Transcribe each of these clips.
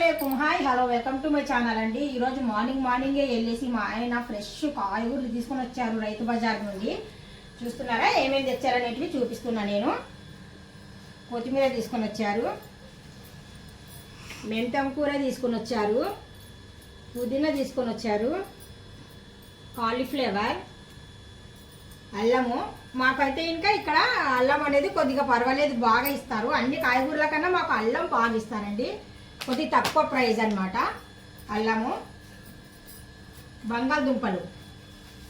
అస్సలాముఅలైకుం hi hello welcome to my channel అండి. ఈరోజు మార్నింగే వెళ్ళేసి మా ఆయన ఫ్రెష్ కాయగూరలు తీసుకొని వచ్చారు రైతు బజార్ నుండి. చూస్తున్నారా ఏమేమి తెచ్చారనేటివి చూపిస్తున్నా. నేను కొత్తిమీర తీసుకొని వచ్చారు, మెంతం కూర తీసుకొని వచ్చారు, పుదీనా తీసుకొని వచ్చారు, కాలీఫ్లవర్, అల్లము. మాకైతే ఇంకా ఇక్కడ అల్లం అనేది కొద్దిగా పర్వాలేదు, బాగా ఇస్తారు. అన్ని కాయగూరల కన్నా మాకు అల్లం బాగా ఇస్తారండి, కొద్దిగా తక్కువ ప్రైస్ అనమాట. అల్లము, బంగాళదుంపలు.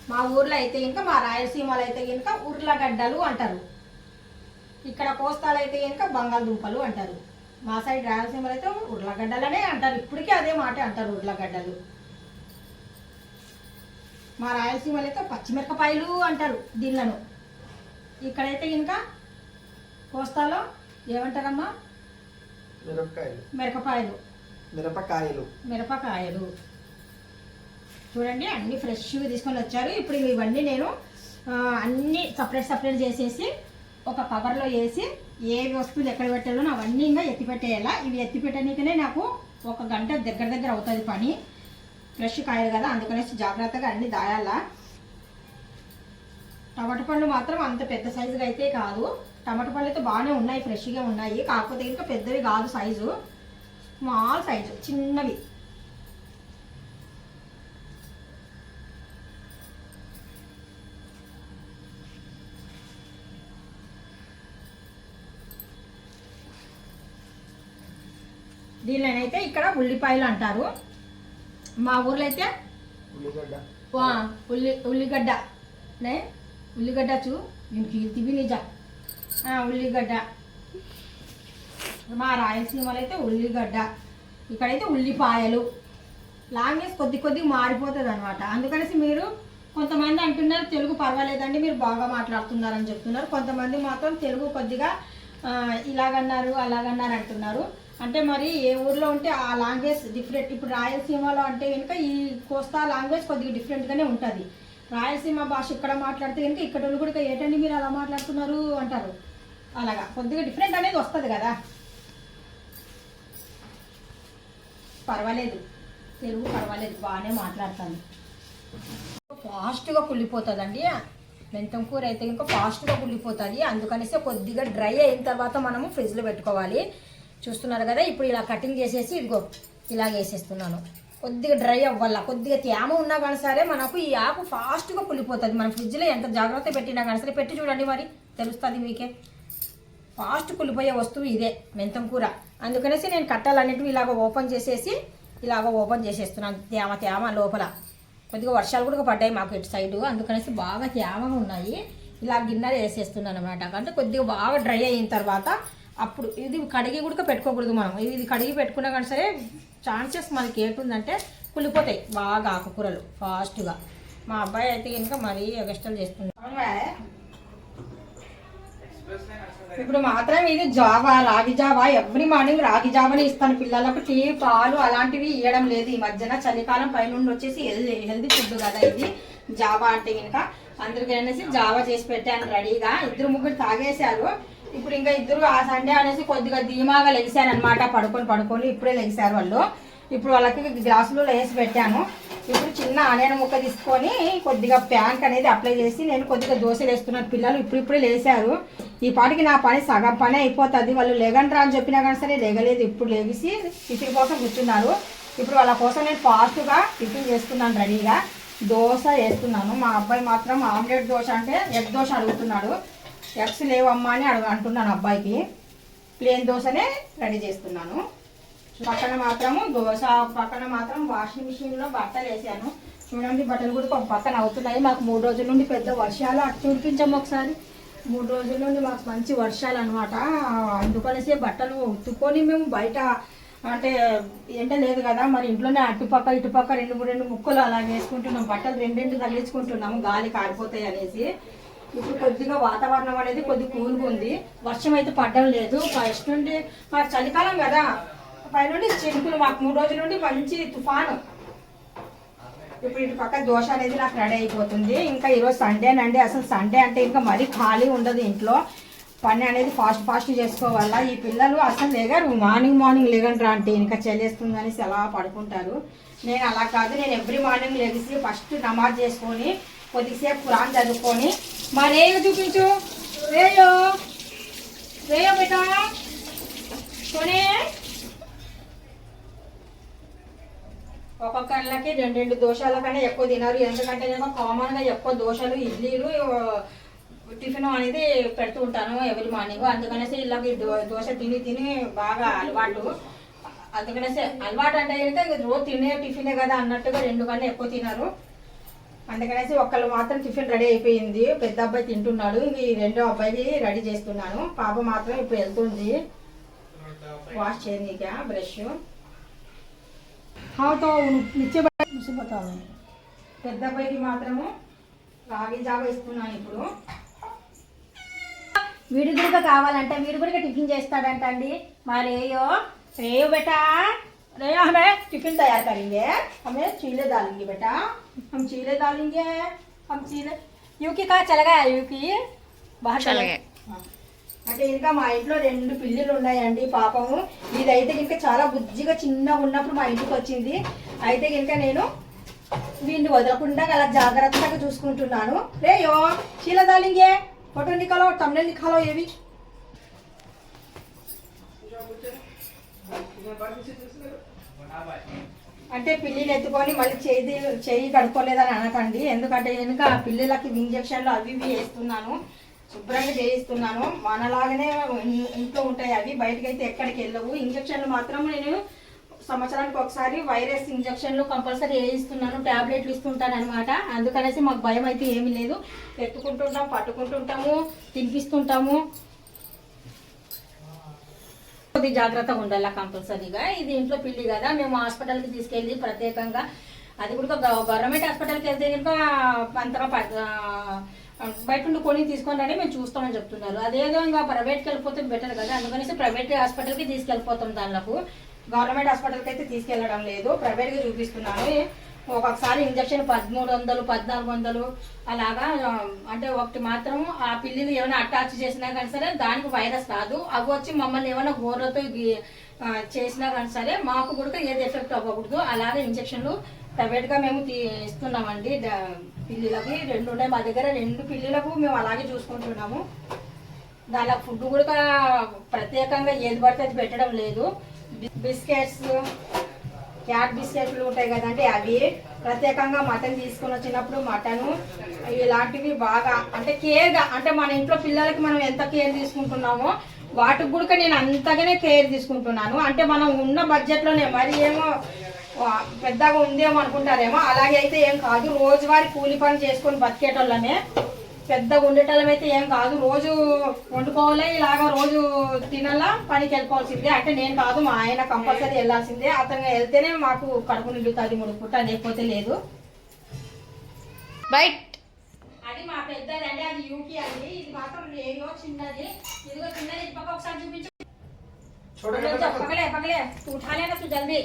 మా ఊర్లో అయితే ఇంకా మా రాయలసీమలో అయితే ఇంకా ఉర్లగడ్డలు అంటారు, ఇక్కడ కోస్తాలు అయితే ఇంకా బంగాళదుంపలు అంటారు. మా సైడ్ రాయలసీమలో అయితే ఉర్లగడ్డలనే అంటారు, ఇప్పటికీ అదే మాట అంటారు, ఉర్లగడ్డలు. మా రాయలసీమలో అయితే పచ్చిమిరపకాయలు అంటారు దీళ్ళను. ఇక్కడైతే ఇంకా కోస్తాలో ఏమంటారమ్మా? మిరపకాయలు. చూడండి అన్ని ఫ్రెష్గా తీసుకొని వచ్చారు. ఇప్పుడు ఇవన్నీ నేను అన్నీ సపరేట్ చేసేసి ఒక కవర్లో వేసి ఏ వస్తువులు ఎక్కడ పెట్టాలో అవన్నీ ఇంకా ఎత్తిపెట్టేయాలా. ఇవి ఎత్తిపెట్టడానికనే నాకు 1 గంట దగ్గర అవుతుంది పని. ఫ్రెష్ కాయలు కదా, అందుకనేసి జాగ్రత్తగా అన్ని దాయాలా. టమాటా పళ్ళు మాత్రం అంత పెద్ద సైజుగా అయితే కాదు. టమాటా పళ్ళు అయితే బాగానే ఉన్నాయి, ఫ్రెష్గా ఉన్నాయి. కాకపోతే ఇంకా పెద్దవి కాదు, సైజు స్మాల్ సైజు, చిన్నవి. దీనిలోనైతే ఇక్కడ ఉల్లిపాయలు అంటారు, మా ఊర్లో అయితే ఉల్లిగడ్డ. ఉల్లిగడ్డ చూ నేను కీర్తివి నిజ ఉల్లిగడ్డ. మా రాయలసీమలో అయితే ఉల్లిగడ్డ, ఇక్కడైతే ఉల్లిపాయలు. లాంగ్వేజ్ కొద్ది మారిపోతుంది అనమాట. అందుకనేసి మీరు కొంతమంది అంటున్నారు తెలుగు పర్వాలేదండి, మీరు బాగా మాట్లాడుతున్నారని చెప్తున్నారు. కొంతమంది మాత్రం తెలుగు కొద్దిగా ఇలాగన్నారు అలాగన్నారు అంటున్నారు. అంటే మరి ఏ ఊర్లో ఉంటే ఆ లాంగ్వేజ్ డిఫరెంట్. ఇప్పుడు రాయలసీమలో అంటే కనుక ఈ కోస్తా లాంగ్వేజ్ కొద్దిగా డిఫరెంట్గానే ఉంటుంది. రాయలసీమ భాష ఇక్కడ మాట్లాడితే కనుక ఇక్కడ కూడా ఏంటండి మీరు అలా మాట్లాడుతున్నారు అంటారు. అలాగా కొద్దిగా డిఫరెంట్ అనేది వస్తుంది కదా. పర్వాలేదు, తెలుగు పర్వాలేదు, బాగానే మాట్లాడతాను. ఫాస్ట్గా కుళ్ళిపోతుందండి మెంతం కూర అయితే ఇంకా ఫాస్ట్గా కుళ్ళిపోతుంది. అందుకనేసి కొద్దిగా డ్రై అయిన తర్వాత మనము ఫ్రిడ్జ్లో పెట్టుకోవాలి. చూస్తున్నారు కదా, ఇప్పుడు ఇలా కటింగ్ చేసేసి ఇదిగో ఇలా వేసేస్తున్నాను. కొద్దిగా డ్రై అవ్వాల, కొద్దిగా తేమ ఉన్నా కానీ సరే మనకు ఈ ఆకు ఫాస్ట్గా కుళ్ళిపోతుంది. మనం ఫ్రిడ్జ్లో ఎంత జాగ్రత్త పెట్టినా కానీ సరే, పెట్టి చూడండి మరి తెలుస్తుంది మీకే. ఫాస్ట్ కుళ్ళిపోయే వస్తువు ఇదే మెంతం కూర. అందుకనేసి నేను కట్టాలన్నిటివి ఇలాగ ఓపెన్ చేసేస్తున్నాను. తేమ లోపల కొద్దిగా వర్షాలు కూడా పడ్డాయి మాకు ఇటు సైడు, అందుకనేసి బాగా తేమగా ఉన్నాయి. ఇలా గిన్నెలు వేసేస్తున్నాను అనమాట. అంటే కొద్దిగా బాగా డ్రై అయిన తర్వాత అప్పుడు ఇది కడిగి కూడా పెట్టుకోకూడదు మనం. ఇది కడిగి పెట్టుకున్నా కానీ సరే ఛాన్సెస్ మనకి ఏంటుందంటే కుళ్ళిపోతాయి బాగా ఆకుకూరలు ఫాస్ట్గా. మా అబ్బాయి అయితే ఇంకా మరీ ఎగస్టల్ చేస్తున్నాడు. ఇప్పుడు మాత్రం ఇది రాగి జావా, ఎవ్రీ మార్నింగ్ రాగి జావాని ఇస్తాను పిల్లలకు. టీ, పాలు అలాంటివి ఇవ్వడం లేదు ఈ మధ్యన. చలికాలం పైనుండి వచ్చేసి హెల్దీ ఫుడ్ కదా ఇది జావా అంటే కనుక. అందరికీ అనేసి జావా చేసి పెట్టాను రెడీగా. 2-3 తాగేశారు. ఇప్పుడు ఇంకా ఇద్దరు ఆ సండే అనేసి కొద్దిగా ధీమాగా లెగిశారనమాట. పడుకొని ఇప్పుడే లెగిశారు వాళ్ళు. ఇప్పుడు వాళ్ళకి గ్లాసులో వేసి పెట్టాను. ఇప్పుడు చిన్న ఆనియన్ ముక్క తీసుకొని కొద్దిగా ప్యాన్కి అనేది అప్లై చేసి నేను కొద్దిగా దోశలు వేస్తున్నాను. పిల్లలు ఇప్పుడే లేచారు. ఈ పాటికి నా పని సగం పని అయిపోతుంది. వాళ్ళు లేగంటారా అని చెప్పినా కానీ సరే లేగలేదు. ఇప్పుడు లేచి టిఫిన్ కోసం కూర్చున్నారు. ఇప్పుడు వాళ్ళ కోసం నేను ఫాస్ట్గా టిఫిన్ చేస్తున్నాను రెడీగా. దోశ వేస్తున్నాను. మా అబ్బాయి మాత్రం ఆమ్లెట్ దోశ అంటే ఎగ్ దోశ అడుగుతున్నాడు. ఎగ్స్ లేవమ్మా అని అంటున్నాను అబ్బాయికి. ప్లేన్ దోశనే రెడీ చేస్తున్నాను. పక్కన మాత్రం వాషింగ్ మిషన్లో బట్టలు వేసాను. చూడండి బట్టలు కూడా పక్కన అవుతున్నాయి. మాకు 3 రోజుల నుండి పెద్ద వర్షాలు. అటు చూపించాము ఒకసారి. 3 రోజుల నుండి మాకు మంచి వర్షాలు అనమాట. అందుకనేసి బట్టలు ఉత్తుకొని మేము బయట అంటే ఎండ లేదు కదా, మరి ఇంట్లోనే అటుపక్క ఇటుపక్క 2 ముక్కలు అలా వేసుకుంటున్నాం. బట్టలు 2 తగిలించుకుంటున్నాము గాలి కారిపోతాయి అనేసి. ఇప్పుడు కొద్దిగా వాతావరణం అనేది కొద్దిగా కూల్గా ఉంది. వర్షం అయితే పడడం లేదు. ఫస్ట్ నుండి మాకు చలికాలం కదా, పైనుండి చినుకులు. మాకు 3 రోజుల నుండి మంచి తుఫాను. ఇప్పుడు ఇటు పక్క దోశ అనేది నాకు రెడీ అయిపోతుంది. ఇంకా ఈరోజు సండేనండి. అసలు సండే అంటే ఇంకా మరీ ఖాళీ ఉండదు ఇంట్లో. పని అనేది ఫాస్ట్ చేసుకోవాలా. ఈ పిల్లలు అసలు లేగారు, మార్నింగ్ లేగంటారా అంటే ఇంకా చల్లేస్తుంది అనేసి అలా పడుకుంటారు. నేను అలా కాదు, నేను ఎవ్రీ మార్నింగ్ లేచి ఫస్ట్ నమాజ్ చేసుకొని కొద్దిసేపు ఖురాన్ చదువుకొని మా రేయో చూపించు. రేయో రేయో బేటా కొనే. ఒక్కొక్కళ్ళకి 2 దోశల కన్నా ఎక్కువ తినరు. ఎందుకంటే నేను కామన్గా ఎక్కువ దోశలు ఇడ్లీలు టిఫిన్ అనేది పెడుతూ ఉంటాను ఎవ్రీ మార్నింగ్. అందుకనేసి ఇలాగ దోశ తిని బాగా అలవాటు. అందుకనేసి అలవాటు అంటే రోజు తినే టిఫినే కదా అన్నట్టుగా 2 కన్నా ఎక్కువ తినరు. అందుకనేసి ఒకళ్ళు మాత్రం టిఫిన్ రెడీ అయిపోయింది. పెద్ద అబ్బాయి తింటున్నాడు. ఈ 2వ అబ్బాయికి రెడీ చేస్తున్నాను. పాప మాత్రం ఇప్పుడు వెళ్తుంది వాష్ చేయనీక బ్రష్. పెద్ద అబ్బాయికి మాత్రము రాగి జావ ఇస్తున్నాను ఇప్పుడు. వీడి గురిక కావాలంటే వీడి గురిక టిఫిన్ చేస్తాడంట అండి. మా రేయో बेटा रेयो हमें टिफिन तैयार करेंगे, हमें चीले डालेंगे बेटा, हम चीले डालेंगे, हम चीले. యూకి కా చల్లగా యూకి బాగా చల్లగా. అంటే ఇంకా మా ఇంట్లో 2 పిల్లులు ఉన్నాయండి పాపము. ఇదైతే ఇంకా చాలా బుజ్జిగా చిన్నగా ఉన్నప్పుడు మా ఇంటికి వచ్చింది. అయితే ఇంకా నేను వీడిని వదలకుండా అలా జాగ్రత్తగా చూసుకుంటున్నాను. రేయో చీల దాలింగే ఫోటో నికాలో తమ్నెల్ నికాలో ఏవి. అంటే పిల్లిని ఎత్తుకొని మళ్ళీ చేయి కడుక్కోలేదని అనకండి. ఎందుకంటే వెనుక పిల్లలకి ఇంజక్షన్లు అవి ఇవి వేస్తున్నాను, శుభ్రంగా చేయిస్తున్నాను. మనలాగానే ఇంట్లో ఉంటాయి అవి, బయటకు అయితే ఎక్కడికి వెళ్ళవు. ఇంజక్షన్లు మాత్రం నేను సంవత్సరానికి ఒకసారి వైరస్ ఇంజక్షన్లు కంపల్సరీ వేయిస్తున్నాను, ట్యాబ్లెట్లు ఇస్తుంటాను అనమాట. అందుకనేసి మాకు భయం అయితే ఏమీ లేదు. ఎత్తుకుంటుంటాం, పట్టుకుంటుంటాము, తినిపిస్తుంటాము. కొద్ది జాగ్రత్తగా ఉండాలి కంపల్సరీగా. ఇది ఇంట్లో పిల్లి కదా, మేము హాస్పిటల్కి తీసుకెళ్ళి ప్రత్యేకంగా, అది కూడా గవర్నమెంట్ హాస్పిటల్కి వెళ్తే కనుక అంతగా బయట నుండి కొని తీసుకొని రండి మేము చూస్తామని చెప్తున్నారు. అదేదో ఇంకా ప్రైవేట్కి వెళ్ళిపోతే బెటర్ కదా, అందుకనేసి ప్రైవేట్ హాస్పిటల్కి తీసుకెళ్ళిపోతాం. దానిలకు గవర్నమెంట్ హాస్పిటల్కి అయితే తీసుకెళ్ళడం లేదు, ప్రైవేట్గా చూపిస్తున్నాను. ఒక్కొక్కసారి ఇంజక్షన్ 1300 1400 అలాగా. అంటే ఒకటి మాత్రం ఆ పిల్లిని ఏమైనా అటాచ్ చేసినా కానీ సరే దానికి వైరస్ రాదు. అవి వచ్చి మమ్మల్ని ఏమైనా గోర్లతో చేసినా కానీ సరే మాకు కూడా ఏది ఎఫెక్ట్ అవ్వకూడదు. అలాగే ఇంజక్షన్లు ప్రైవేట్గా మేము ఇస్తున్నామండి పిల్లిలకి. 2 ఉన్నాయి మా దగ్గర, 2 పిల్లిలకు మేము అలాగే చూసుకుంటున్నాము. దానిలో ఫుడ్ కూడా ప్రత్యేకంగా ఏది పడితే అది పెట్టడం లేదు. బిస్కెట్స్, క్యాట్ బిస్కెట్లు ఉంటాయి కదండి, అవి ప్రత్యేకంగా మటన్ తీసుకొని వచ్చినప్పుడు మటను ఇలాంటివి బాగా అంటే కేర్గా, అంటే మన ఇంట్లో పిల్లలకి మనం ఎంత కేర్ తీసుకుంటున్నామో వాటికి కూడా నేను అంతగానే కేర్ తీసుకుంటున్నాను. అంటే మనం ఉన్న బడ్జెట్లోనే, మరి ఏమో పెద్దగా ఉందేమో అనుకుంటారేమో, అలాగే అయితే ఏం కాదు. రోజువారీ కూలి పని చేసుకొని బతికేటోళ్ళమే, పెద్దగా ఉండేటోళ్ళం అయితే ఏం కాదు. రోజు వండుకోవాలి, ఇలాగా రోజు తినాలా, పనికి వెళ్ళిపోవాల్సిందే. అంటే నేను కాదు, మా ఆయన కంపల్సరీ వెళ్ళాల్సిందే. అతను వెళ్తేనే మాకు కడుపు నిండుతుంది 3 పూట, లేకపోతే లేదు. బైట్ అది మా పెద్దది అండి, అది యూకి అండి. ఇది మాత్రం ఏదో చిన్నది, ఇదిగో చిన్నది. పక్క ఒకసారి చూపించు. పగలే పగలే ఉఠాలేనా తు జల్దీ.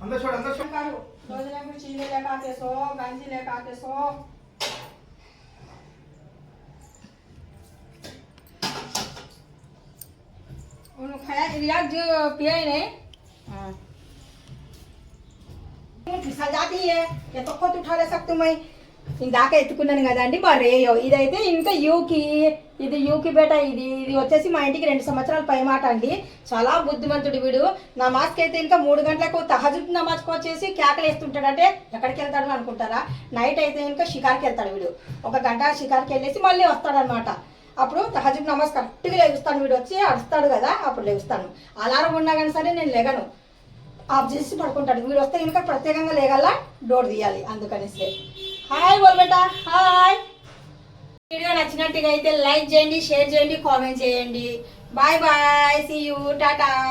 రోజు చీले लेकर आते सो, गंजी लेकर आते सो. रियाज जो पिया ही नहीं फिसल जाती है, ये तो खुद उठा ले सकती हूँ मैं. ఇందాక ఎత్తుకున్నాను కదండి మా రేయో. ఇదైతే ఇంకా యూకి, ఇది యూకి బేట. ఇది వచ్చేసి మా ఇంటికి 2 సంవత్సరాల పైమాట అండి. చాలా బుద్ధిమంతుడు వీడు. నమాజ్కి అయితే ఇంకా 3 గంటలకు తహజుద్ నమాజ్కి వచ్చేసి కేకలు వేస్తుంటాడు. అంటే ఎక్కడికి వెళ్తాడు అనుకుంటారా, నైట్ అయితే ఇంకా షికార్కి వెళ్తాడు వీడు. 1 గంట షికార్కి వెళ్ళేసి మళ్ళీ వస్తాడనమాట. అప్పుడు తహజుద్ నమాజ్ కరెక్ట్గా లేగుస్తాను. వీడు వచ్చి అరుస్తాడు కదా, అప్పుడు లేగుస్తాను. అలారం ఉన్నా కానీ సరే నేను లేగను, ఆఫ్ చేసి పడుకుంటాడు. వీడు వస్తే ఇంకా ప్రత్యేకంగా లేగల డోర్ తీయాలి. అందుకనేసి హాయ్ బోల్ బేటా, హాయ్. వీడియో నచ్చినట్టుగా అయితే లైక్ చేయండి, షేర్ చేయండి, కామెంట్ చేయండి. Bye bye, see you, Tata.